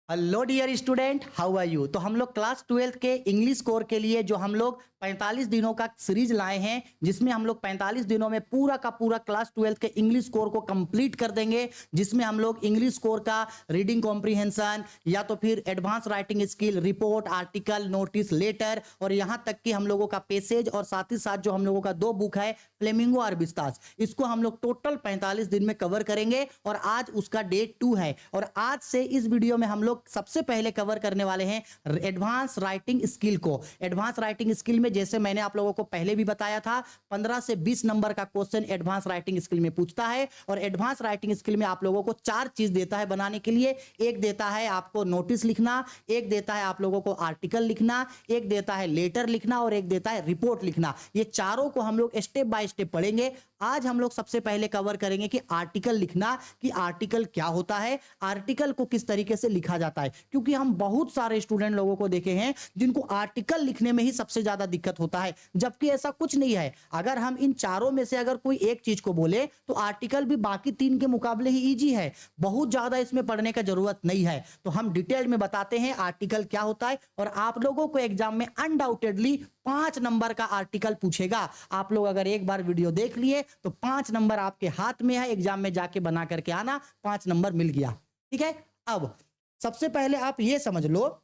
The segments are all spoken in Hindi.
Hello dear student, how are you. तो हम लोग क्लास 12 के इंग्लिश कोर के लिए जो हम लोग 45 दिनों का सीरीज लाए हैं, जिसमें हम लोग 45 दिनों में पूरा का पूरा क्लास 12 के इंग्लिश कोर को कंप्लीट कर देंगे। जिसमें हम लोग इंग्लिश कोर का रीडिंग कॉम्प्रीहेंशन या तो फिर advance writing skill, report, article, notice, letter और यहां तक कि हम लोगों का पैसेज और साथ ही साथ जो हम लोगों का 2 बुक है फ्लेमिंगो और बिस्तास, इसको हम लोग टोटल 45 दिन में कवर करेंगे। और आज उसका डे 2 है और आज से इस वीडियो में हम लोग सबसे पहले कवर करने वाले हैं एडवांस राइटिंग स्किल को। एडवांस राइटिंग स्किल में जैसे मैंने आप लोगों को पहले भी बताया था, 15 से 20 नंबर का क्वेश्चन एडवांस राइटिंग स्किल में पूछता है। और एडवांस राइटिंग स्किल में आप लोगों को 4 चीज देता है बनाने के लिए। एक देता है आपको नोटिस लिखना, एक देता है आप लोगों को आर्टिकल लिखना, एक देता है लेटर लिखना और एक देता है रिपोर्ट लिखना। ये चारों को हम लोग स्टेप बाय स्टेप पढ़ेंगे। आज हम लोग सबसे पहले कवर करेंगे कि आर्टिकल लिखना, कि आर्टिकल क्या होता है, आर्टिकल को किस तरीके से लिखा जाता है। क्योंकि हम बहुत सारे स्टूडेंट लोगों को देखे हैं जिनको आर्टिकल लिखने में ही सबसे ज्यादा दिक्कत होता है, जबकि ऐसा कुछ नहीं है। अगर हम इन चारों में से अगर कोई एक चीज को बोले तो आर्टिकल भी बाकी 3 के मुकाबले ही इजी है, बहुत ज्यादा इसमें पढ़ने का जरूरत नहीं है। तो हम डिटेल में बताते हैं आर्टिकल क्या होता है। और आप लोगों को एग्जाम में अनडाउटेडली 5 नंबर का आर्टिकल पूछेगा। आप लोग अगर एक बार वीडियो देख लिए तो 5 नंबर आपके हाथ में है, एग्जाम में जाके बना करके आना, 5 नंबर मिल गया। ठीक है। अब सबसे पहले आप ये समझ लो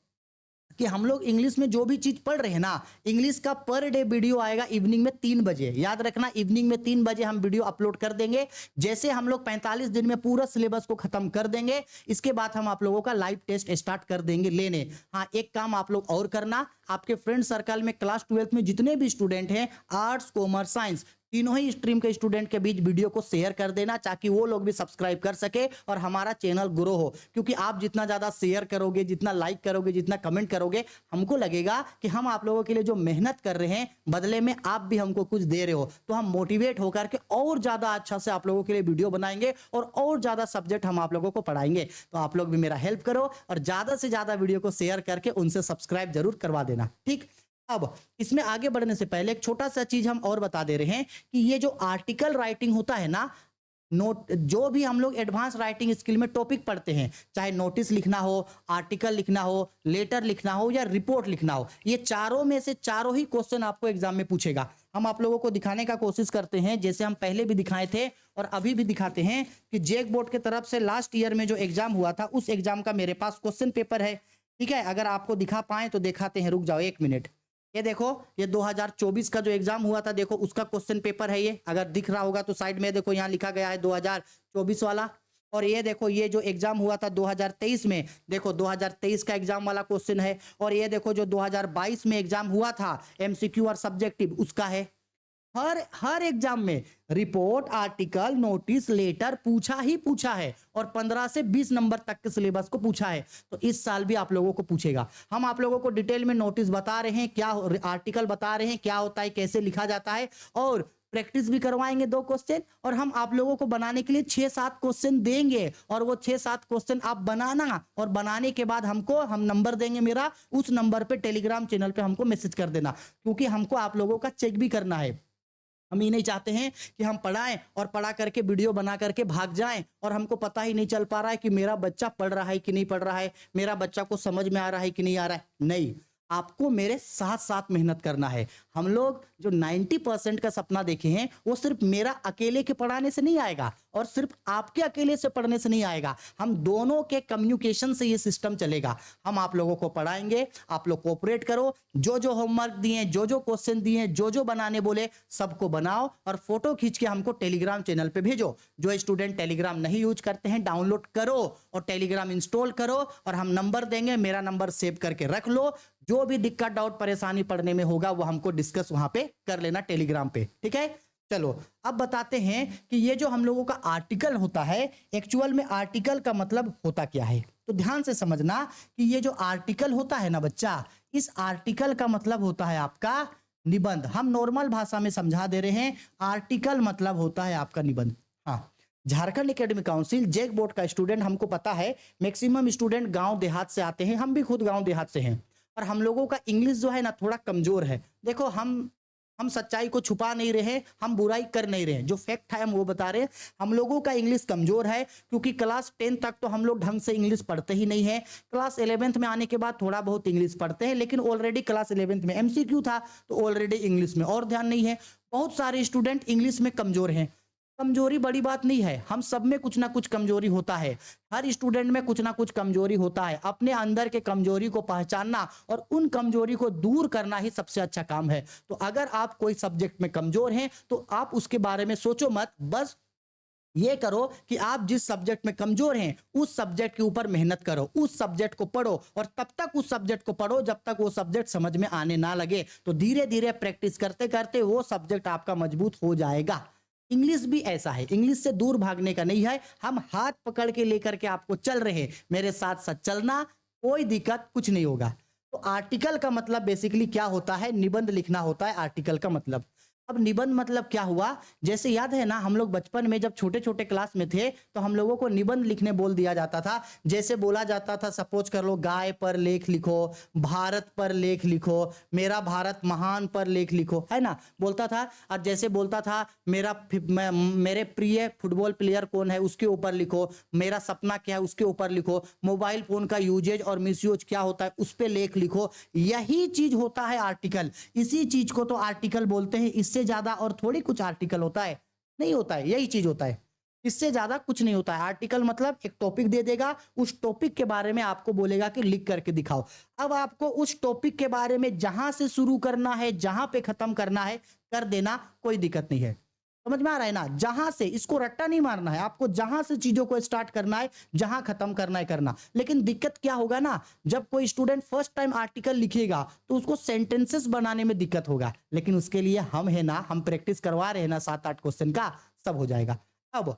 कि हम लोग इंग्लिश में जो भी चीज पढ़ रहे हैं ना, इंग्लिश का पर डे वीडियो आएगा इवनिंग में 3 बजे। याद रखना, इवनिंग में 3 बजे हम वीडियो अपलोड कर देंगे। जैसे हम लोग 45 दिन में पूरा सिलेबस को खत्म कर देंगे, इसके बाद हम आप लोगों का लाइव टेस्ट स्टार्ट कर देंगे लेने। हाँ, एक काम आप लोग और करना, आपके फ्रेंड सर्कल में क्लास 12 में जितने भी स्टूडेंट हैं, आर्ट्स, कॉमर्स, साइंस, तीनों ही स्ट्रीम के स्टूडेंट के बीच वीडियो को शेयर कर देना, ताकि वो लोग भी सब्सक्राइब कर सके और हमारा चैनल ग्रो हो। क्योंकि आप जितना ज्यादा शेयर करोगे, जितना लाइक करोगे, जितना कमेंट करोगे, हमको लगेगा कि हम आप लोगों के लिए जो मेहनत कर रहे हैं बदले में आप भी हमको कुछ दे रहे हो। तो हम मोटिवेट होकर के और ज्यादा अच्छा से आप लोगों के लिए वीडियो बनाएंगे और ज्यादा सब्जेक्ट हम आप लोगों को पढ़ाएंगे। तो आप लोग भी मेरा हेल्प करो और ज्यादा से ज्यादा वीडियो को शेयर करके उनसे सब्सक्राइब जरूर करवा देना। ठीक। अब इसमें आगे बढ़ने से पहले एक छोटा सा चीज हम और बता दे रहे हैं कि ये जो आर्टिकल राइटिंग होता है ना, नोट जो भी हम लोग एडवांस राइटिंग स्किल में टॉपिक पढ़ते हैं, चाहे नोटिस लिखना हो, आर्टिकल लिखना हो, लेटर लिखना हो या रिपोर्ट लिखना हो, ये चारों में से चारों ही क्वेश्चन आपको एग्जाम में पूछेगा। हम आप लोगों को दिखाने का कोशिश करते हैं, जैसे हम पहले भी दिखाए थे और अभी भी दिखाते हैं, कि जेक बोर्ड की तरफ से लास्ट ईयर में जो एग्जाम हुआ था उस एग्जाम का मेरे पास क्वेश्चन पेपर है। ठीक है, अगर आपको दिखा पाए तो दिखाते हैं, रुक जाओ 1 मिनट। ये देखो, ये 2024 का जो एग्जाम हुआ था, देखो उसका क्वेश्चन पेपर है ये। अगर दिख रहा होगा तो साइड में देखो, यहाँ लिखा गया है 2024 वाला। और ये देखो, ये जो एग्जाम हुआ था 2023 में, देखो 2023 का एग्जाम वाला क्वेश्चन है। और ये देखो जो 2022 में एग्जाम हुआ था एमसीक्यू और सब्जेक्टिव, उसका है। हर एग्जाम में रिपोर्ट, आर्टिकल, नोटिस, लेटर पूछा ही पूछा है और 15 से 20 नंबर तक के सिलेबस को पूछा है। तो इस साल भी आप लोगों को पूछेगा। हम आप लोगों को डिटेल में नोटिस बता रहे हैं, क्या आर्टिकल बता रहे हैं क्या होता है, कैसे लिखा जाता है, और प्रैक्टिस भी करवाएंगे 2 क्वेश्चन। और हम आप लोगों को बनाने के लिए 6-7 क्वेश्चन देंगे और वो 6-7 क्वेश्चन आप बनाना, और बनाने के बाद हम नंबर देंगे मेरा, उस नंबर पे टेलीग्राम चैनल पे हमको मैसेज कर देना। क्योंकि हमको आप लोगों का चेक भी करना है। हम ये नहीं चाहते हैं कि हम पढ़ाएं और पढ़ा करके वीडियो बना करके भाग जाएं और हमको पता ही नहीं चल पा रहा है कि मेरा बच्चा पढ़ रहा है कि नहीं पढ़ रहा है, मेरा बच्चा को समझ में आ रहा है कि नहीं आ रहा है। नहीं, आपको मेरे साथ साथ मेहनत करना है। हम लोग जो 90% का सपना देखे हैं वो सिर्फ मेरा अकेले के पढ़ाने से नहीं आएगा और सिर्फ आपके अकेले से पढ़ने से नहीं आएगा। हम दोनों के कम्युनिकेशन से ये सिस्टम चलेगा। हम आप लोगों को पढ़ाएंगे, आप लोग कोऑपरेट करो, जो जो होमवर्क दिए, जो जो क्वेश्चन दिए, जो जो बनाने बोले, सबको बनाओ और फोटो खींच के हमको टेलीग्राम चैनल पे भेजो। जो स्टूडेंट टेलीग्राम नहीं यूज करते हैं, डाउनलोड करो और टेलीग्राम इंस्टॉल करो, और हम नंबर देंगे, मेरा नंबर सेव करके रख लो। जो भी दिक्कत, डाउट, परेशानी पढ़ने में होगा वो हमको डिस्कस वहां पे कर लेना टेलीग्राम पे। ठीक है, चलो अब बताते हैं कि ये जो हम लोगों का आर्टिकल होता है, एक्चुअल में आर्टिकल का मतलब होता क्या है। तो ध्यान से समझना कि ये जो आर्टिकल होता है ना बच्चा, इस आर्टिकल का मतलब होता है आपका निबंध। हम नॉर्मल भाषा में समझा दे रहे हैं, आर्टिकल मतलब होता है आपका निबंध। हाँ, झारखंड एकेडमिक काउंसिल जेक बोर्ड का स्टूडेंट, हमको पता है मैक्सिमम स्टूडेंट गांव देहात से आते हैं, हम भी खुद गांव देहात से हैं, और हम लोगों का इंग्लिश जो है ना थोड़ा कमजोर है। देखो, हम हम सच्चाई को छुपा नहीं रहे, हम बुराई कर नहीं रहे, जो फैक्ट है हम वो बता रहे हैं। हम लोगों का इंग्लिश कमजोर है क्योंकि क्लास 10 तक तो हम लोग ढंग से इंग्लिश पढ़ते ही नहीं है। क्लास 11th में आने के बाद थोड़ा बहुत इंग्लिश पढ़ते हैं, लेकिन ऑलरेडी क्लास 11th में एमसीक्यू था तो ऑलरेडी इंग्लिश में और ध्यान नहीं है। बहुत सारे स्टूडेंट इंग्लिश में कमजोर हैं। कमजोरी बड़ी बात नहीं है, हम सब में कुछ ना कुछ कमजोरी होता है, हर स्टूडेंट में कुछ ना कुछ कमजोरी होता है। अपने अंदर के कमजोरी को पहचानना और उन कमजोरी को दूर करना ही सबसे अच्छा काम है। तो अगर आप कोई सब्जेक्ट में कमजोर हैं तो आप उसके बारे में सोचो मत, बस ये करो कि आप जिस सब्जेक्ट में कमजोर हैं उस सब्जेक्ट के ऊपर मेहनत करो, उस सब्जेक्ट को पढ़ो और तब तक उस सब्जेक्ट को पढ़ो जब तक वो सब्जेक्ट समझ में आने ना लगे। तो धीरे धीरे प्रैक्टिस करते करते वो सब्जेक्ट आपका मजबूत हो जाएगा। इंग्लिश भी ऐसा है, इंग्लिश से दूर भागने का नहीं है, हम हाथ पकड़ के लेकर के आपको चल रहे हैं, मेरे साथ साथ चलना, कोई दिक्कत कुछ नहीं होगा। तो आर्टिकल का मतलब बेसिकली क्या होता है, निबंध लिखना होता है आर्टिकल का मतलब। अब निबंध मतलब क्या हुआ, जैसे याद है ना हम लोग बचपन में जब छोटे छोटे क्लास में थे तो हम लोगों को निबंध लिखने बोल दिया जाता था। जैसे बोला जाता था, सपोज कर लो गाय पर लेख लिखो, भारत पर लेख लिखो, मेरा भारत महान पर लेख लिखो, है ना, बोलता था। और जैसे बोलता था मेरे प्रिय फुटबॉल प्लेयर कौन है उसके ऊपर लिखो, मेरा सपना क्या है उसके ऊपर लिखो, मोबाइल फोन का यूजेज और मिसयूज क्या होता है उस पर लेख लिखो। यही चीज होता है आर्टिकल, इसी चीज को तो आर्टिकल बोलते हैं। इससे ज्यादा और थोड़ी कुछ आर्टिकल होता है, नहीं होता है, यही चीज होता है, इससे ज्यादा कुछ नहीं होता है। आर्टिकल मतलब एक टॉपिक दे देगा, उस टॉपिक के बारे में आपको बोलेगा कि लिख करके दिखाओ। अब आपको उस टॉपिक के बारे में जहां से शुरू करना है जहां पे खत्म करना है कर देना, कोई दिक्कत नहीं है। समझ में आ रहा है ना, जहां से, इसको रट्टा नहीं मारना है आपको, जहां से चीजों को स्टार्ट करना है जहां खत्म करना है करना। लेकिन दिक्कत क्या होगा ना, जब कोई स्टूडेंट फर्स्ट टाइम आर्टिकल लिखेगा तो उसको सेंटेंसेस बनाने में दिक्कत होगा, लेकिन उसके लिए हम है ना, हम प्रैक्टिस करवा रहे हैं ना 7-8 क्वेश्चन का, सब हो जाएगा। अब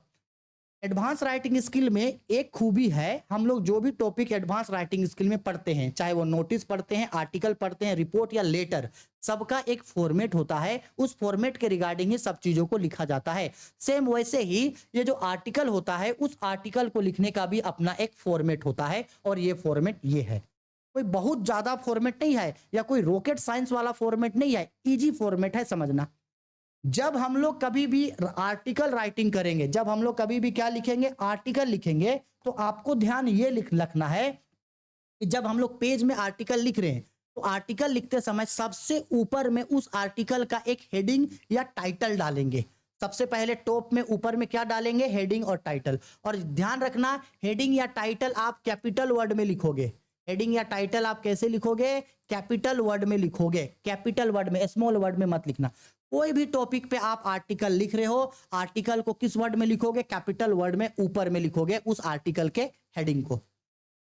एडवांस राइटिंग स्किल में एक खूबी है, हम लोग जो भी टॉपिक एडवांस राइटिंग स्किल में पढ़ते हैं, चाहे वो नोटिस पढ़ते हैं, आर्टिकल पढ़ते हैं, रिपोर्ट या लेटर, सबका एक फॉर्मेट होता है, उस फॉर्मेट के रिगार्डिंग ही सब चीजों को लिखा जाता है। सेम वैसे ही ये जो आर्टिकल होता है, उस आर्टिकल को लिखने का भी अपना एक फॉर्मेट होता है, और ये फॉर्मेट ये है। कोई बहुत ज्यादा फॉर्मेट नहीं है या कोई रॉकेट साइंस वाला फॉर्मेट नहीं है, इजी फॉर्मेट है, समझना। जब हम लोग कभी भी आर्टिकल राइटिंग करेंगे, जब हम लोग कभी भी क्या लिखेंगे, आर्टिकल लिखेंगे, तो आपको ध्यान ये रखना है कि जब हम लोग पेज में आर्टिकल लिख रहे हैं तो आर्टिकल लिखते समय सबसे ऊपर में उस आर्टिकल का एक हेडिंग या टाइटल डालेंगे। सबसे पहले टॉप में ऊपर में क्या डालेंगे, हेडिंग और टाइटल। और ध्यान रखना, हेडिंग या टाइटल आप कैपिटल वर्ड में लिखोगे। हेडिंग या टाइटल आप कैसे लिखोगे, कैपिटल वर्ड में लिखोगे, कैपिटल वर्ड में, स्मॉल वर्ड में मत लिखना। कोई भी टॉपिक पे आप आर्टिकल लिख रहे हो, आर्टिकल को किस वर्ड में लिखोगे, कैपिटल वर्ड में ऊपर में लिखोगे, उस आर्टिकल के हेडिंग को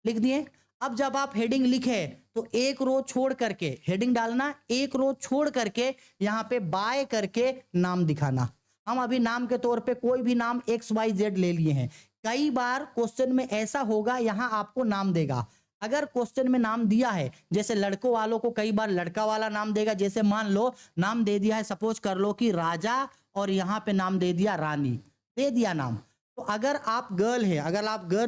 लिख दिए। अब जब आप हेडिंग लिखे तो एक रो छोड़ करके हेडिंग डालना, एक रो छोड़ करके यहां पे बाय करके नाम दिखाना। हम अभी नाम के तौर पे कोई भी नाम XYZ ले लिए हैं। कई बार क्वेश्चन में ऐसा होगा, यहां आपको नाम देगा, अगर क्वेश्चन में नाम दिया है, जैसे लड़कों वालों को कई बार लड़का वाला नाम देगा, जैसे मान लो नाम दे दिया है, सपोज कर लो कि राजा, और यहां पे नाम दे दिया रानी, दे दिया नाम। तो अगर आप गर्ल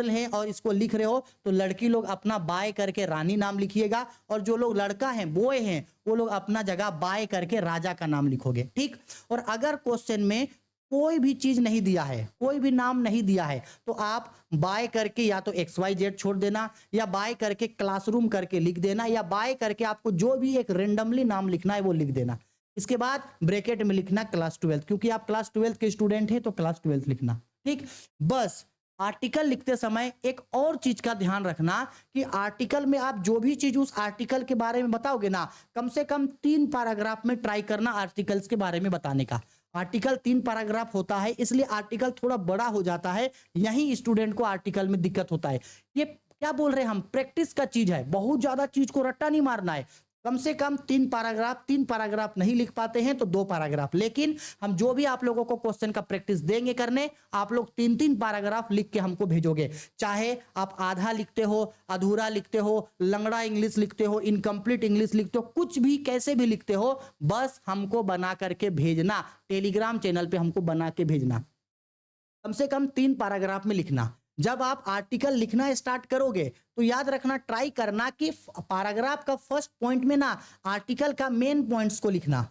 हैं और इसको लिख रहे हो तो लड़की लोग अपना बाय करके रानी नाम लिखिएगा, और जो लोग लड़का हैं, बॉय हैं, वो लोग अपना जगह बाय करके राजा का नाम लिखोगे, ठीक। और अगर क्वेश्चन में कोई भी चीज नहीं दिया है, कोई भी नाम नहीं दिया है, तो आप बाय करके या तो XYZ छोड़ देना, या बाय करके क्लासरूम करके लिख देना, या बाय करके आपको जो भी एक रेंडमली नाम लिखना है वो लिख देना। इसके बाद ब्रैकेट में लिखना क्लास 12, क्योंकि आप क्लास 12 के स्टूडेंट हैं तो क्लास 12 लिखना, ठीक। बस आर्टिकल लिखते समय एक और चीज का ध्यान रखना कि आर्टिकल में आप जो भी चीज उस आर्टिकल के बारे में बताओगे ना, कम से कम 3 पैराग्राफ में ट्राई करना आर्टिकल्स के बारे में बताने का। आर्टिकल 3 पैराग्राफ होता है, इसलिए आर्टिकल थोड़ा बड़ा हो जाता है, यही स्टूडेंट को आर्टिकल में दिक्कत होता है। ये क्या बोल रहे हैं हम, प्रैक्टिस का चीज है, बहुत ज्यादा चीज को रट्टा नहीं मारना है। कम से कम 3 पैराग्राफ नहीं लिख पाते हैं तो 2 पैराग्राफ, लेकिन हम जो भी आप लोगों को क्वेश्चन का प्रैक्टिस देंगे करने, आप लोग 3-3 पैराग्राफ लिख के हमको भेजोगे। चाहे आप आधा लिखते हो, अधूरा लिखते हो, लंगड़ा इंग्लिश लिखते हो, इनकम्प्लीट इंग्लिश लिखते हो, कुछ भी कैसे भी लिखते हो, बस हमको बना करके भेजना, टेलीग्राम चैनल पे हमको बना के भेजना। कम से कम 3 पैराग्राफ में लिखना। जब आप आर्टिकल लिखना स्टार्ट करोगे तो याद रखना, ट्राई करना कि पैराग्राफ का फर्स्ट पॉइंट में ना आर्टिकल का मेन पॉइंट्स को लिखना।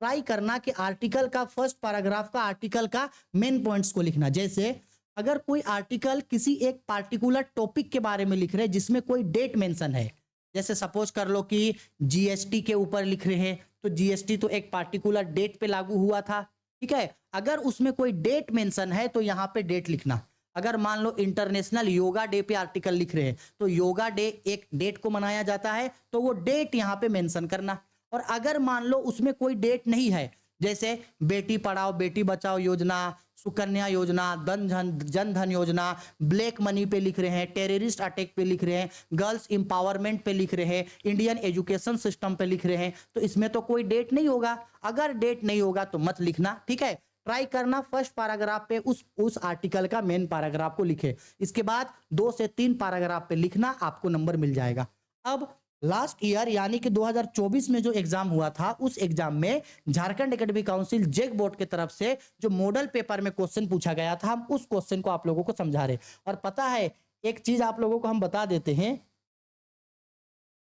ट्राई करना कि आर्टिकल का फर्स्ट पैराग्राफ का आर्टिकल का मेन पॉइंट्स को लिखना। जैसे अगर कोई आर्टिकल किसी एक पार्टिकुलर टॉपिक के बारे में लिख रहे हैं जिसमें कोई डेट मेंशन है, जैसे सपोज कर लो कि जीएसटी के ऊपर लिख रहे हैं, तो जीएसटी तो एक पार्टिकुलर डेट पे लागू हुआ था, ठीक है। अगर उसमें कोई डेट मेंशन है तो यहाँ पे डेट लिखना। अगर मान लो इंटरनेशनल योगा डे पे आर्टिकल लिख रहे हैं तो योगा डे एक डेट को मनाया जाता है, तो वो डेट यहाँ पे मेंशन करना। और अगर मान लो उसमें कोई डेट नहीं है, जैसे बेटी पढ़ाओ बेटी बचाओ योजना, सुकन्या योजना, जन धन योजना, ब्लैक मनी पे लिख रहे हैं, टेररिस्ट अटैक पे लिख रहे हैं, गर्ल्स इंपावरमेंट पे लिख रहे हैं, इंडियन एजुकेशन सिस्टम पे लिख रहे हैं, तो इसमें तो कोई डेट नहीं होगा। अगर डेट नहीं होगा तो मत लिखना, ठीक है। ट्राई करना फर्स्ट पैराग्राफ पे उस आर्टिकल का मेन पैराग्राफ को लिखे, इसके बाद 2 से 3 पैराग्राफ पे लिखना, आपको नंबर मिल जाएगा। अब लास्ट ईयर यानी कि 2024 में जो एग्जाम हुआ था, उस एग्जाम में झारखंड एकेडमिक काउंसिल जेक बोर्ड की तरफ से जो मॉडल पेपर में क्वेश्चन पूछा गया था, हम उस क्वेश्चन को आप लोगों को समझा रहे। और पता है एक चीज आप लोगों को हम बता देते हैं,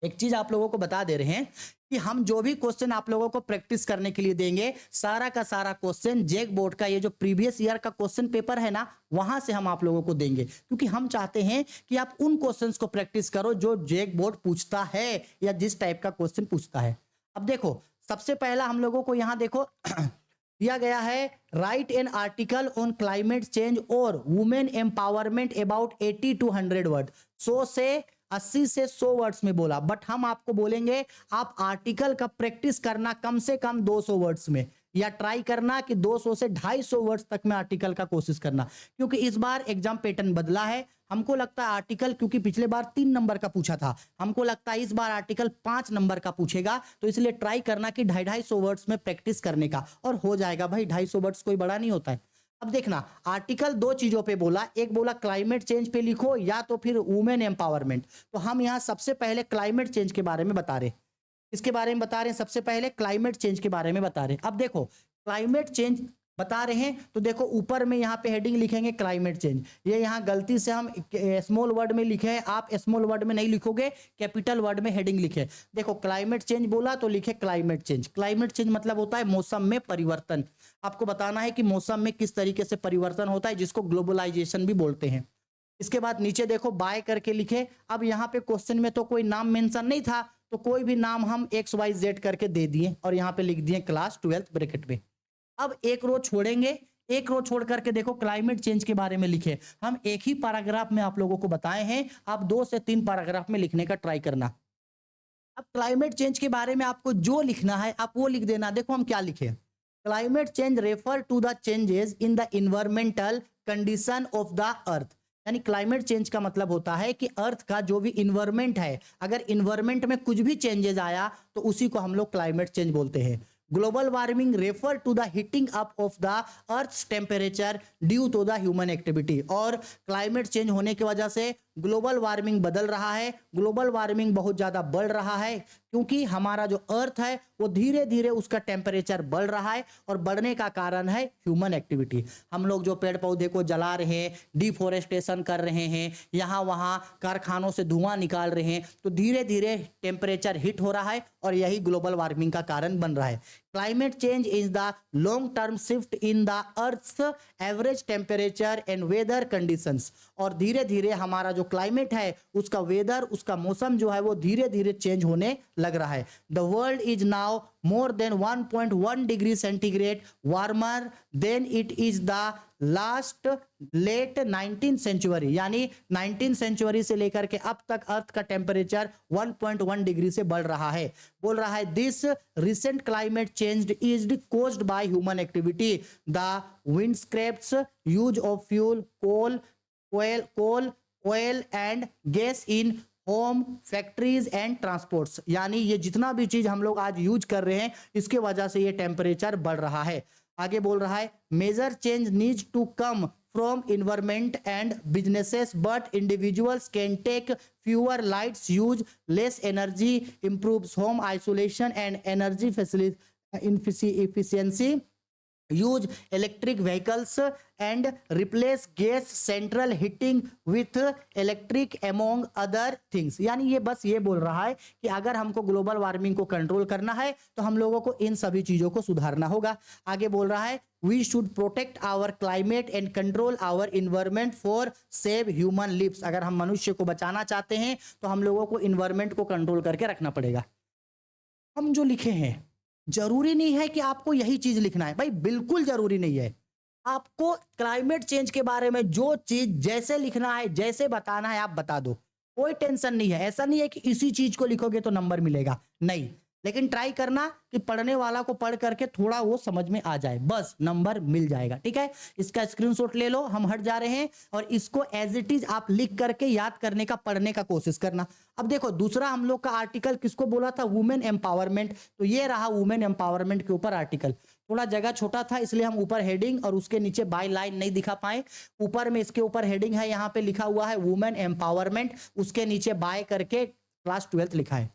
एक चीज आप लोगों को बता दे रहे हैं कि हम जो भी क्वेश्चन आप लोगों को प्रैक्टिस करने के लिए देंगे, सारा का सारा क्वेश्चन जेक बोर्ड का ये जो प्रीवियस ईयर का क्वेश्चन पेपर है ना, वहां से हम आप लोगों को देंगे, क्योंकि हम चाहते हैं कि आप उन क्वेश्चंस को प्रैक्टिस करो जो जेक बोर्ड पूछता है या जिस टाइप का क्वेश्चन पूछता है। अब देखो सबसे पहला हम लोगों को यहाँ देखो दिया गया है, write an article on climate change और women empowerment about 80 to 100 word. 100 से 80 से 100 वर्ड्स में बोला, बट हम आपको बोलेंगे आप आर्टिकल का प्रैक्टिस करना कम से कम 200 वर्ड्स में, या ट्राई करना कि 200 से 250 वर्ड्स तक में आर्टिकल का कोशिश करना, क्योंकि इस बार एग्जाम पैटर्न बदला है। हमको लगता है आर्टिकल, क्योंकि पिछले बार 3 नंबर का पूछा था, हमको लगता है इस बार आर्टिकल 5 नंबर का पूछेगा, तो इसलिए ट्राई करना कि 250 वर्ड्स में प्रैक्टिस करने का, और हो जाएगा भाई। 250 वर्ड्स कोई बड़ा नहीं होता है। अब देखना आर्टिकल 2 चीजों पे बोला, एक बोला क्लाइमेट चेंज पे लिखो या तो फिर वुमेन एम्पावरमेंट। तो हम यहाँ सबसे पहले क्लाइमेट चेंज के बारे में बता रहे, इसके बारे में बता रहे हैं, सबसे पहले क्लाइमेट चेंज के बारे में बता रहे हैं। अब देखो क्लाइमेट चेंज बता रहे हैं, तो देखो ऊपर में यहाँ पे हेडिंग लिखेंगे क्लाइमेट चेंज। ये यहाँ गलती से हम स्मॉल वर्ड में लिखे हैं, आप स्मॉल वर्ड में नहीं लिखोगे, कैपिटल वर्ड में हेडिंग लिखे। देखो क्लाइमेट चेंज बोला तो लिखे क्लाइमेट चेंज। क्लाइमेट चेंज मतलब होता है मौसम में परिवर्तन। आपको बताना है कि मौसम में किस तरीके से परिवर्तन होता है, जिसको ग्लोबलाइजेशन भी बोलते हैं। इसके बाद नीचे देखो बाय करके लिखे। अब यहाँ पे क्वेश्चन में तो कोई नाम मेंशन नहीं था, तो कोई भी नाम हम XYZ करके दे दिए और यहाँ पे लिख दिए क्लास 12th ब्रैकेट में। अब एक रो छोड़ेंगे, एक रो छोड़ करके देखो क्लाइमेट चेंज के बारे में लिखे। हम एक ही पैराग्राफ में आप लोगों को बताए हैं, आप 2 से 3 पैराग्राफ में लिखने का ट्राई करना। अब क्लाइमेट चेंज के बारे में आपको जो लिखना है आप वो लिख देना। देखो हम क्या लिखे, climate change refer to the changes in the environmental condition of the earth. यानी क्लाइमेट चेंज का मतलब होता है कि अर्थ का जो भी इन्वायरमेंट है, अगर इन्वायरमेंट में कुछ भी चेंजेस आया तो उसी को हम लोग क्लाइमेट चेंज बोलते हैं। Global warming refer to the heating up of the earth's temperature due to the human activity. और क्लाइमेट चेंज होने की वजह से ग्लोबल वार्मिंग बदल रहा है, ग्लोबल वार्मिंग बहुत ज्यादा बढ़ रहा है, क्योंकि हमारा जो अर्थ है वो धीरे धीरे उसका टेम्परेचर बढ़ रहा है, और बढ़ने का कारण है ह्यूमन एक्टिविटी। हम लोग जो पेड़ पौधे को जला रहे हैं, डिफोरेस्टेशन कर रहे हैं, यहाँ वहाँ कारखानों से धुआं निकाल रहे हैं, तो धीरे धीरे टेम्परेचर हिट हो रहा है, और यही ग्लोबल वार्मिंग का कारण बन रहा है। Climate change is the long term shift in the earth's average temperature and weather conditions. और धीरे धीरे हमारा जो क्लाइमेट है उसका वेदर, उसका मौसम जो है वो धीरे धीरे चेंज होने लग रहा है। The world is now more than 1.1 degree centigrade warmer than it is the last late 19th century। यानी 19th century से लेकर के अब तक अर्थ का टेम्परेचर 1.1 डिग्री से बढ़ रहा है। बोल रहा है this recent climate change is caused by human activity, the windscapes, use of fuel, coal, oil and gas in home, factories and transports. यानी ये जितना भी चीज हम लोग आज यूज कर रहे हैं इसके वजह से ये टेम्परेचर बढ़ रहा है। आगे बोल रहा है major change needs to come from environment and businesses, but individuals can take fewer lights, use less energy, improves home isolation and energy efficiency use electric vehicles and replace gas central heating with electric among other things. यानी ये बस ये बोल रहा है कि अगर हमको ग्लोबल वार्मिंग को कंट्रोल करना है तो हम लोगों को इन सभी चीजों को सुधारना होगा। आगे बोल रहा है we should protect our climate and control our environment for save human lives. अगर हम मनुष्य को बचाना चाहते हैं तो हम लोगों को इन्वायरमेंट को कंट्रोल करके रखना पड़ेगा। हम जो लिखे हैं जरूरी नहीं है कि आपको यही चीज लिखना है भाई, बिल्कुल जरूरी नहीं है। आपको क्लाइमेट चेंज के बारे में जो चीज जैसे लिखना है, जैसे बताना है, आप बता दो, कोई टेंशन नहीं है। ऐसा नहीं है कि इसी चीज को लिखोगे तो नंबर मिलेगा, नहीं। लेकिन ट्राई करना कि पढ़ने वाला को पढ़ करके थोड़ा वो समझ में आ जाए, बस नंबर मिल जाएगा। ठीक है, इसका स्क्रीनशॉट ले लो, हम हट जा रहे हैं और इसको एज इट इज आप लिख करके याद करने का, पढ़ने का कोशिश करना। अब देखो दूसरा हम लोग का आर्टिकल किसको बोला था, वुमेन एम्पावरमेंट। तो ये रहा वुमेन एम्पावरमेंट के ऊपर आर्टिकल। थोड़ा जगह छोटा था इसलिए हम ऊपर हेडिंग और उसके नीचे बाय लाइन नहीं दिखा पाए। ऊपर में इसके ऊपर हेडिंग है, यहाँ पे लिखा हुआ है वुमेन एम्पावरमेंट, उसके नीचे बाय करके क्लास 12th लिखा है।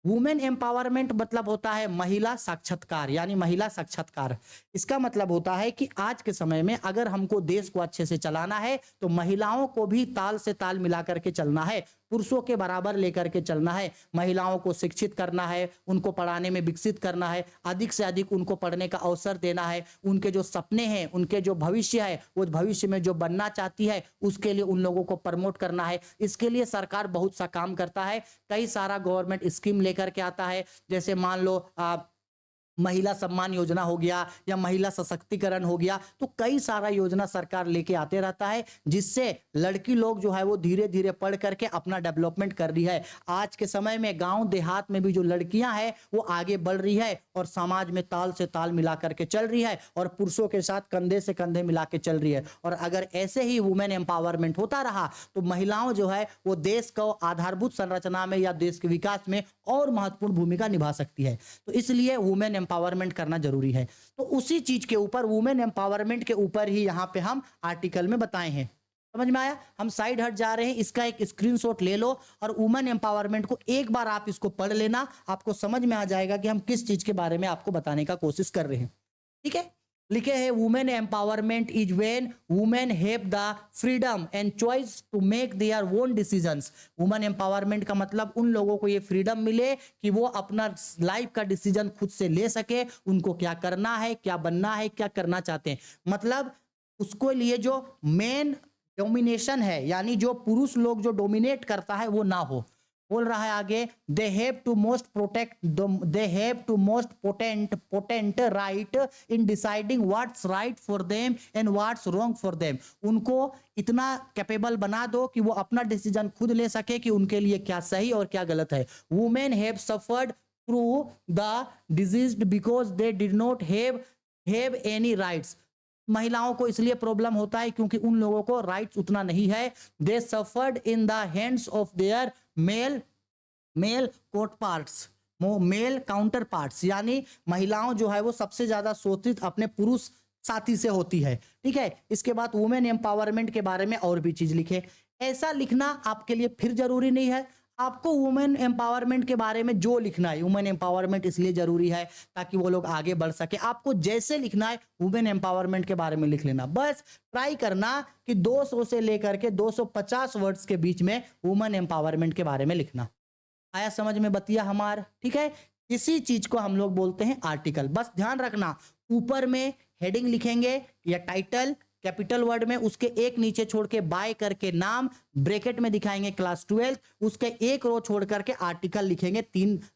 वुमेन एम्पावरमेंट मतलब होता है महिला साक्षात्कार, यानी महिला साक्षात्कार। इसका मतलब होता है कि आज के समय में अगर हमको देश को अच्छे से चलाना है तो महिलाओं को भी ताल से ताल मिला करके चलना है, पुरुषों के बराबर लेकर के चलना है। महिलाओं को शिक्षित करना है, उनको पढ़ाने में विकसित करना है, अधिक से अधिक उनको पढ़ने का अवसर देना है। उनके जो सपने हैं, उनके जो भविष्य है, वो भविष्य में जो बनना चाहती है उसके लिए उन लोगों को प्रमोट करना है। इसके लिए सरकार बहुत सा काम करता है, कई सारा गवर्नमेंट स्कीम लेकर के आता है। जैसे मान लो महिला सम्मान योजना हो गया या महिला सशक्तिकरण हो गया, तो कई सारा योजना सरकार लेके आते रहता है, जिससे लड़की लोग जो है वो धीरे धीरे पढ़ करके अपना डेवलपमेंट कर रही है। आज के समय में गांव देहात में भी जो लड़कियां हैं वो आगे बढ़ रही है और समाज में ताल से ताल मिला करके चल रही है और पुरुषों के साथ कंधे से कंधे मिला के चल रही है। और अगर ऐसे ही वुमेन एम्पावरमेंट होता रहा तो महिलाओं जो है वो देश को आधारभूत संरचना में या देश के विकास में और महत्वपूर्ण भूमिका निभा सकती है। तो इसलिए वुमेन एम्पावरमेंट करना जरूरी है। तो उसी चीज के ऊपर, वुमेन एम्पावरमेंट के ऊपर ही यहां पे हम आर्टिकल में बताए हैं। समझ में आया? हम साइड हट जा रहे हैं, इसका एक स्क्रीनशॉट ले लो और वुमेन एम्पावरमेंट को एक बार आप इसको पढ़ लेना, आपको समझ में आ जाएगा कि हम किस चीज के बारे में आपको बताने का कोशिश कर रहे हैं। ठीक है, लिखे हैं women empowerment is when women have the freedom and choice to make their own decisions. Women empowerment का मतलब उन लोगों को ये फ्रीडम मिले कि वो अपना लाइफ का डिसीजन खुद से ले सके, उनको क्या करना है, क्या बनना है, क्या करना चाहते हैं। मतलब उसको लिए जो मेन डोमिनेशन है, यानी जो पुरुष लोग जो डोमिनेट करता है वो ना हो। बोल रहा है आगे, they have to most potent right in deciding what's right for them and what's wrong for them. उनको इतना कैपेबल बना दो कि वो अपना डिसीजन खुद ले सके कि उनके लिए क्या सही और क्या गलत है। Women have suffered through the disease because they did not have any rights. महिलाओं को इसलिए प्रॉब्लम होता है क्योंकि उन लोगों को राइट्स उतना नहीं है। They suffered in the hands of their male counterparts, यानी महिलाओं जो है वो सबसे ज्यादा शोषित अपने पुरुष साथी से होती है। ठीक है, इसके बाद वुमेन एम्पावरमेंट के बारे में और भी चीज लिखे। ऐसा लिखना आपके लिए फिर जरूरी नहीं है। आपको वुमेन एम्पावरमेंट के बारे में जो लिखना है, वुमेन एम्पावरमेंट इसलिए जरूरी है ताकि वो लोग आगे बढ़ सके। आपको जैसे लिखना है वुमेन एम्पावरमेंट के बारे में लिख लेना। बस ट्राई करना कि 200 से लेकर के 250 वर्ड्स के बीच में वुमेन एम्पावरमेंट के बारे में लिखना। आया समझ में बतिया हमार? ठीक है, इसी चीज को हम लोग बोलते हैं आर्टिकल। बस ध्यान रखना, ऊपर में हेडिंग लिखेंगे या टाइटल कैपिटल वर्ड में, उसके एक नीचे छोड़ के बाय करके नाम, ब्रैकेट में दिखाएंगे क्लास 12, उसके एक रो छोड़ करके आर्टिकल लिखेंगे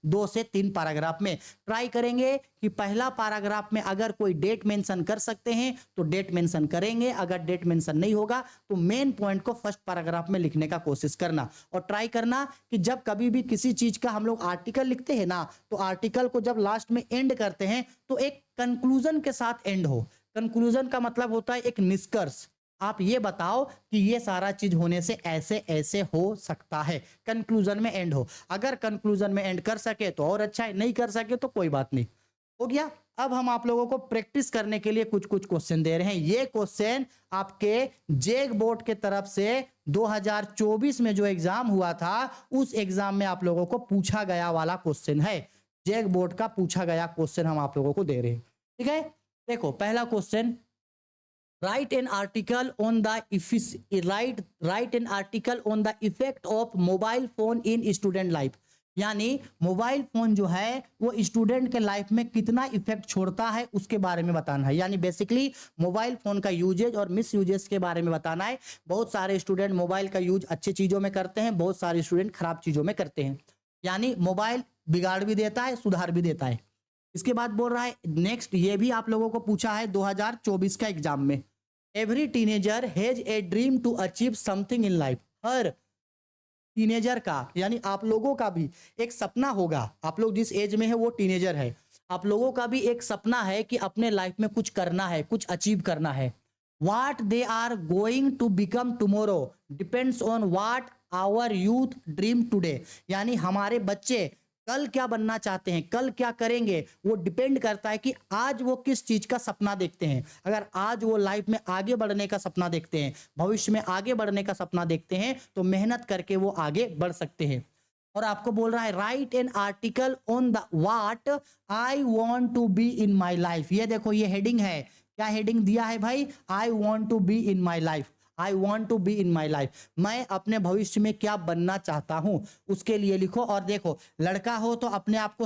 2 से 3 पैराग्राफ में। ट्राई करेंगे कि पहला पैराग्राफ में अगर कोई डेट मेंशन कर सकते हैं तो डेट मेंशन करेंगे, अगर डेट मेंशन नहीं होगा तो मेन पॉइंट को फर्स्ट पैराग्राफ में लिखने का कोशिश करना। और ट्राई करना कि जब कभी भी किसी चीज का हम लोग आर्टिकल लिखते हैं ना, तो आर्टिकल को जब लास्ट में एंड करते हैं तो एक कंक्लूजन के साथ एंड हो। कंक्लूजन का मतलब होता है एक निष्कर्ष। आप ये बताओ कि ये सारा चीज होने से ऐसे ऐसे हो सकता है, कंक्लूजन में एंड हो। अगर कंक्लूजन में एंड कर सके तो और अच्छा है, नहीं कर सके तो कोई बात नहीं, हो गया। अब हम आप लोगों को प्रैक्टिस करने के लिए कुछ क्वेश्चन दे रहे हैं। ये क्वेश्चन आपके जेग बोर्ड के तरफ से 2024 में जो एग्जाम हुआ था उस एग्जाम में आप लोगों को पूछा गया वाला क्वेश्चन है। जेग बोर्ड का पूछा गया क्वेश्चन हम आप लोगों को दे रहे हैं। ठीक है, देखो पहला question, write an article on the write an article on the effect of mobile phone in student life। यानी मोबाइल फोन जो है वो स्टूडेंट के लाइफ में कितना इफेक्ट छोड़ता है उसके बारे में बताना है। यानी बेसिकली मोबाइल फोन का यूजेज और मिस यूजेज के बारे में बताना है। बहुत सारे स्टूडेंट मोबाइल का यूज अच्छी चीजों में करते हैं, बहुत सारे स्टूडेंट खराब चीजों में करते हैं। यानी मोबाइल बिगाड़ भी देता है, सुधार भी देता है। इसके बाद बोल रहा है नेक्स्ट, ये भी आप लोगों को पूछा है 2024 का एग्जाम में, every teenager has a dream to achieve something in life. हर टीनेजर का यानी आप लोगों का भी एक सपना होगा। आप लोग जिस एज में है वो टीनेजर है, आप लोगों का भी एक सपना है कि अपने लाइफ में कुछ करना है, कुछ अचीव करना है। What they are going to become tomorrow depends on what our youth dream today. यानी हमारे बच्चे कल क्या बनना चाहते हैं, कल क्या करेंगे, वो डिपेंड करता है कि आज वो किस चीज का सपना देखते हैं। अगर आज वो लाइफ में आगे बढ़ने का सपना देखते हैं, भविष्य में आगे बढ़ने का सपना देखते हैं, तो मेहनत करके वो आगे बढ़ सकते हैं। और आपको बोल रहा है write an article on the what I want to be in my life. ये देखो ये हेडिंग है, क्या हेडिंग दिया है भाई, I want to be in my life. I want to be in my life, मैं अपने भविष्य में क्या बनना चाहता हूं उसके लिए लिखो। और देखो लड़का हो तो अपने आप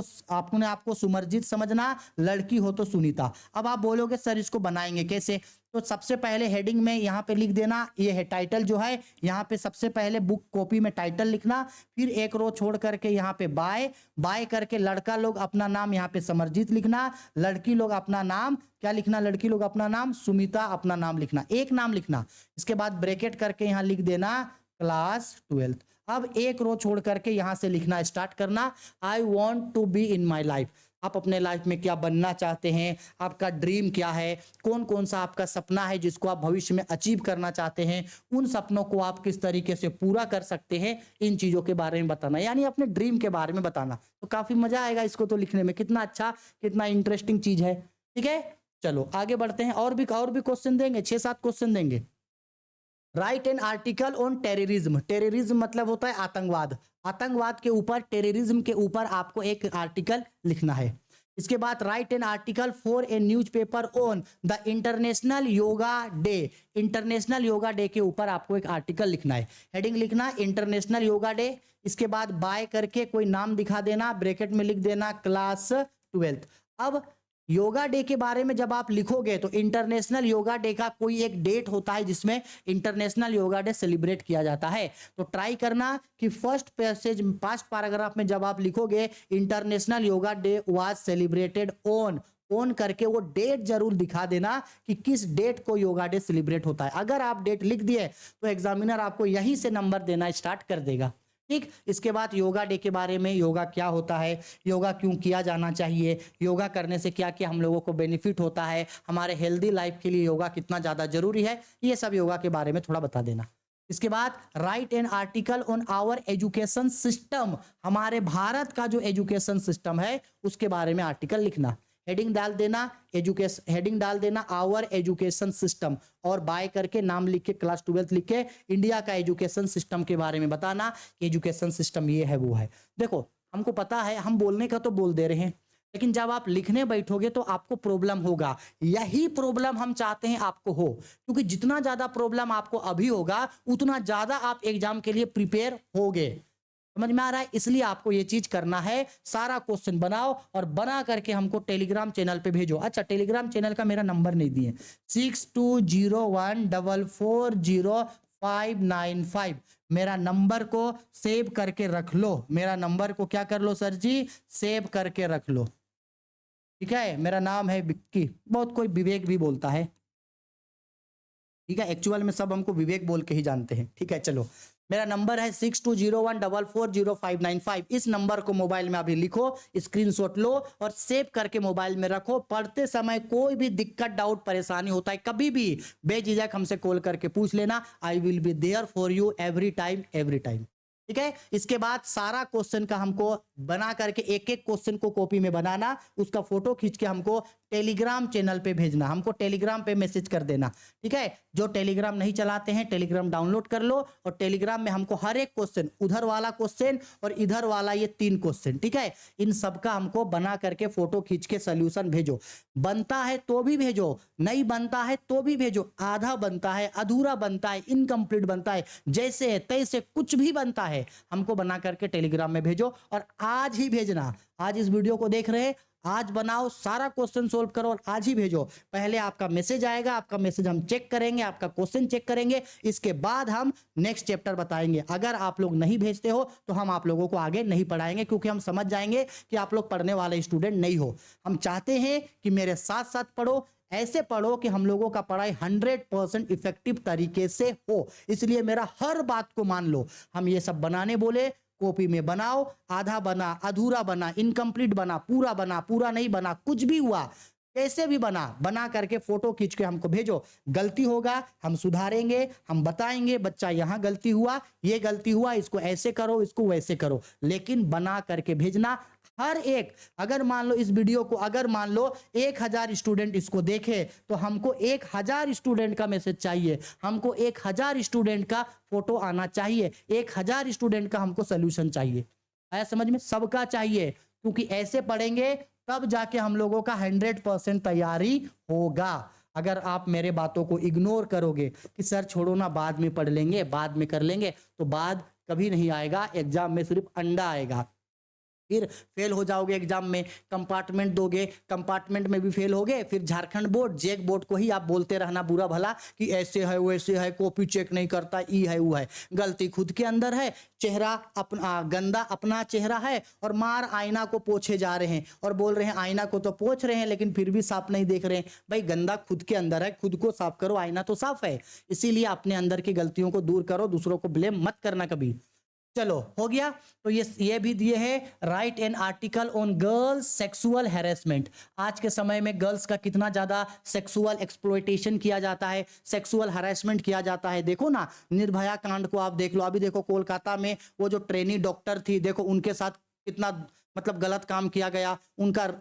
को सुमरजीत समझना, लड़की हो तो सुनीता। अब आप बोलोगे सर इसको बनाएंगे कैसे, तो सबसे पहले हेडिंग में यहाँ पे लिख देना, ये है टाइटल जो है, यहाँ पे सबसे पहले बुक कॉपी में टाइटल लिखना, फिर एक रो छोड़ करके यहाँ पे बाय करके लड़का लोग अपना नाम यहाँ पे समरजीत लिखना, लड़की लोग अपना नाम क्या लिखना, लड़की लोग अपना नाम सुमिता अपना नाम लिखना, एक नाम लिखना। इसके बाद ब्रैकेट करके यहाँ लिख देना क्लास 12। अब एक रो छोड़ करके यहां से लिखना स्टार्ट करना, I want to be in my life. आप अपने लाइफ में क्या बनना चाहते हैं, आपका ड्रीम क्या है, कौन कौन सा आपका सपना है जिसको आप भविष्य में अचीव करना चाहते हैं, उन सपनों को आप किस तरीके से पूरा कर सकते हैं, इन चीजों के बारे में बताना, यानी अपने ड्रीम के बारे में बताना। तो काफी मजा आएगा इसको तो लिखने में, कितना अच्छा कितना इंटरेस्टिंग चीज है। ठीक है चलो आगे बढ़ते हैं, और भी क्वेश्चन देंगे, 6-7 क्वेश्चन देंगे। Right an article on terrorism. Terrorism मतलब होता है आतंकवाद, आतंकवाद के ऊपर, टेररिज्म के ऊपर आपको एक आर्टिकल लिखना है। इसके बाद write an article for a newspaper on the international yoga day. International yoga day के ऊपर आपको एक आर्टिकल लिखना है, हेडिंग लिखना इंटरनेशनल योगा डे। इसके बाद बाय करके कोई नाम दिखा देना, ब्रैकेट में लिख देना क्लास 12। अब योगा डे के बारे में जब आप लिखोगे तो इंटरनेशनल योगा डे का कोई एक डेट होता है जिसमें इंटरनेशनल योगा डे सेलिब्रेट किया जाता है। तो ट्राई करना कि फर्स्ट पैराग्राफ में जब आप लिखोगे international yoga day was celebrated on करके वो डेट जरूर दिखा देना कि किस डेट को योगा डे सेलिब्रेट होता है। अगर आप डेट लिख दिए तो एग्जामिनर आपको यहीं से नंबर देना स्टार्ट कर देगा। ठीक, इसके बाद योगा डे के बारे में, योगा क्या होता है, योगा क्यों किया जाना चाहिए, योगा करने से क्या क्या हम लोगों को बेनिफिट होता है, हमारे हेल्दी लाइफ के लिए योगा कितना ज्यादा जरूरी है, ये सब योगा के बारे में थोड़ा बता देना। इसके बाद write an article on our education system. हमारे भारत का जो एजुकेशन सिस्टम है उसके बारे में आर्टिकल लिखना, हेडिंग डाल देना हेडिंग डाल देना आवर एजुकेशन सिस्टम, और बाय करके नाम लिख के क्लास 12 लिख के इंडिया का एजुकेशन सिस्टम के बारे में बताना कि एजुकेशन सिस्टम ये है वो है। देखो हमको पता है, हम बोलने का तो बोल दे रहे हैं, लेकिन जब आप लिखने बैठोगे तो आपको प्रॉब्लम होगा। यही प्रॉब्लम हम चाहते हैं आपको हो, क्योंकि जितना ज्यादा प्रॉब्लम आपको अभी होगा उतना ज्यादा आप एग्जाम के लिए प्रिपेयर होगे। समझ में आ रहा है? इसलिए आपको ये चीज करना है, सारा क्वेश्चन बनाओ और बना करके हमको टेलीग्राम चैनल पे भेजो। अच्छा टेलीग्राम चैनल का मेरा नंबर नहीं दिए, 6201440595। मेरा नंबर को सेव करके रख लो, मेरा नंबर को क्या कर लो सर जी, सेव करके रख लो। ठीक है, मेरा नाम है विक्की, बहुत कोई विवेक भी बोलता है। ठीक है, एक्चुअल में सब हमको विवेक बोल के ही जानते हैं। ठीक है चलो, मेरा नंबर है 6201440595। इस नंबर को मोबाइल में अभी लिखो, स्क्रीनशॉट लो और सेव करके मोबाइल में रखो। पढ़ते समय कोई भी दिक्कत, डाउट, परेशानी होता है, कभी भी बेझिझक हमसे कॉल करके पूछ लेना। I will be there for you every time. ठीक है, इसके बाद सारा क्वेश्चन का हमको बना करके एक एक क्वेश्चन को कॉपी में बनाना, उसका फोटो खींच के हमको टेलीग्राम चैनल पे भेजना, हमको टेलीग्राम पे मैसेज कर देना, ठीक है। जो टेलीग्राम नहीं चलाते हैं टेलीग्राम डाउनलोड कर लो, और टेलीग्राम में हमको हर एक क्वेश्चन, उधर वाला क्वेश्चन और इधर वाला ये 3 क्वेश्चन, ठीक है, इन सबका हमको बना करके फोटो खींच के सोल्यूशन भेजो। बनता है तो भी भेजो, नहीं बनता है तो भी भेजो, आधा बनता है, अधूरा बनता है, इनकम्प्लीट बनता है, जैसे है तैसे कुछ भी बनता है, हमको बना करके टेलीग्राम में भेजो। और आज ही भेजना, आज इस वीडियो को देख रहे हैं, आज बनाओ, सारा क्वेश्चन सोल्व करो और आज ही भेजो। पहले आपका मैसेज आएगा, आपका मैसेज हम चेक करेंगे, आपका क्वेश्चन चेक करेंगे, इसके बाद हम नेक्स्ट चैप्टर बताएंगे। अगर आप लोग नहीं भेजते हो तो हम आप लोगों को आगे नहीं पढ़ाएंगे, क्योंकि हम समझ जाएंगे कि आप लोग पढ़ने वाले स्टूडेंट नहीं हो। हम चाहते हैं कि मेरे साथ साथ पढ़ो, ऐसे पढ़ो कि हम लोगों का पढ़ाई 100% इफेक्टिव तरीके से हो। इसलिए मेरा हर बात को मान लो। हम ये सब बनाने बोले, कॉपी में बनाओ, आधा बना, अधूरा बना, इनकम्प्लीट बना, पूरा नहीं बना, कुछ भी हुआ, कैसे भी बना करके फोटो खींच के हमको भेजो। गलती होगा हम सुधारेंगे, हम बताएंगे बच्चा यहाँ गलती हुआ, ये गलती हुआ, इसको ऐसे करो, इसको वैसे करो, लेकिन बना करके भेजना। हर एक, अगर मान लो इस वीडियो को अगर मान लो 1000 स्टूडेंट इसको देखे, तो हमको 1000 स्टूडेंट का मैसेज चाहिए, हमको 1000 स्टूडेंट का फोटो आना चाहिए, 1000 स्टूडेंट का हमको सोल्यूशन चाहिए। आया समझ में? सबका चाहिए, क्योंकि ऐसे पढ़ेंगे तब जाके हम लोगों का 100% तैयारी होगा। अगर आप मेरे बातों को इग्नोर करोगे कि सर छोड़ो ना, बाद में पढ़ लेंगे, बाद में कर लेंगे, तो बाद कभी नहीं आएगा। एग्जाम में सिर्फ अंडा आएगा, फिर फेल हो जाओगे एग्जाम में। कंपार्टमेंट दोगे, कंपार्टमेंट में भी फेल होगे, फिर झारखंड बोर्ड, जेक बोर्ड को ही आप बोलते रहना बुरा भला कि ऐसे है वैसे है, कॉपी चेक नहीं करता, ई है वो है। गलती खुद के अंदर है, चेहरा अपना गंदा, अपना चेहरा है, और मार आईना को पोछे जा रहे हैं और बोल रहे हैं आईना को तो पोछ रहे हैं लेकिन फिर भी साफ नहीं देख रहे हैं। भाई गंदा खुद के अंदर है, खुद को साफ करो, आईना तो साफ है। इसीलिए अपने अंदर की गलतियों को दूर करो, दूसरों को ब्लेम मत करना कभी। चलो हो गया। तो ये भी दिए है, write an article on girls sexual harassment. आज के समय में गर्ल्स का कितना ज्यादा सेक्सुअल एक्सप्लॉयटेशन किया जाता है, सेक्सुअल हैरेसमेंट किया जाता है। देखो ना, निर्भया कांड को आप देख लो, अभी देखो कोलकाता में वो जो ट्रेनी डॉक्टर थी, देखो उनके साथ कितना मतलब गलत काम किया गया, उनका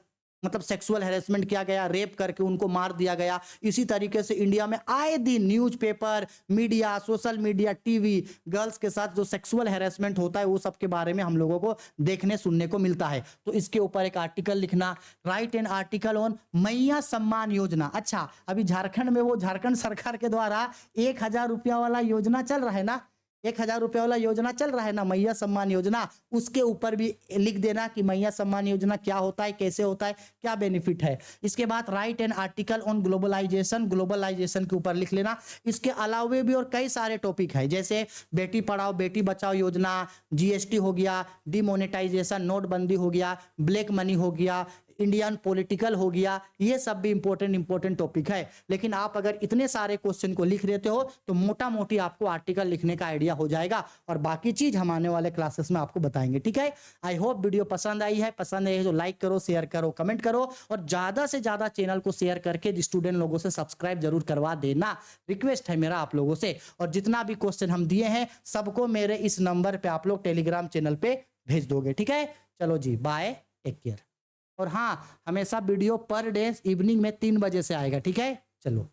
मतलब सेक्सुअल हैरेसमेंट किया गया, रेप करके उनको मार दिया गया। इसी तरीके से इंडिया में आए दिन newspaper, media, social media, TV, girls के साथ जो सेक्सुअल हैरेसमेंट होता है वो सब के बारे में हम लोगों को देखने सुनने को मिलता है। तो इसके ऊपर एक आर्टिकल लिखना, राइट एन आर्टिकल ऑन मैया सम्मान योजना। अच्छा, अभी झारखंड में वो झारखंड सरकार के द्वारा 1000 रुपया वाला योजना चल रहा है ना, 1000 रुपये वाला योजना चल रहा है ना, मैया सम्मान योजना, उसके ऊपर भी लिख देना कि मैया सम्मान योजना क्या होता है, कैसे होता है, क्या बेनिफिट है। इसके बाद write an article on globalization, globalization के ऊपर लिख लेना। इसके अलावा भी और कई सारे टॉपिक है, जैसे बेटी पढ़ाओ बेटी बचाओ योजना, जीएसटी हो गया, डिमोनेटाइजेशन, नोटबंदी हो गया, ब्लैक मनी हो गया, इंडियन पॉलिटिकल हो गया, ये सब भी इंपॉर्टेंट टॉपिक है। लेकिन आप अगर इतने सारे क्वेश्चन को लिख लेते हो तो मोटा मोटी आपको आर्टिकल लिखने का आइडिया हो जाएगा, और बाकी चीज हम आने वाले क्लासेस में आपको बताएंगे, ठीक है। आई होप वीडियो पसंद आई है, पसंद आई है तो लाइक करो, शेयर करो, कमेंट करो, और ज्यादा से ज्यादा चैनल को शेयर करके स्टूडेंट लोगों से सब्सक्राइब जरूर करवा देना, रिक्वेस्ट है मेरा आप लोगों से। और जितना भी क्वेश्चन हम दिए हैं सबको मेरे इस नंबर पे आप लोग टेलीग्राम चैनल पे भेज दोगे, ठीक है। चलो जी, बाय, टेक केयर। और हाँ, हमेशा वीडियो पर डे इवनिंग में 3 बजे से आएगा, ठीक है। चलो।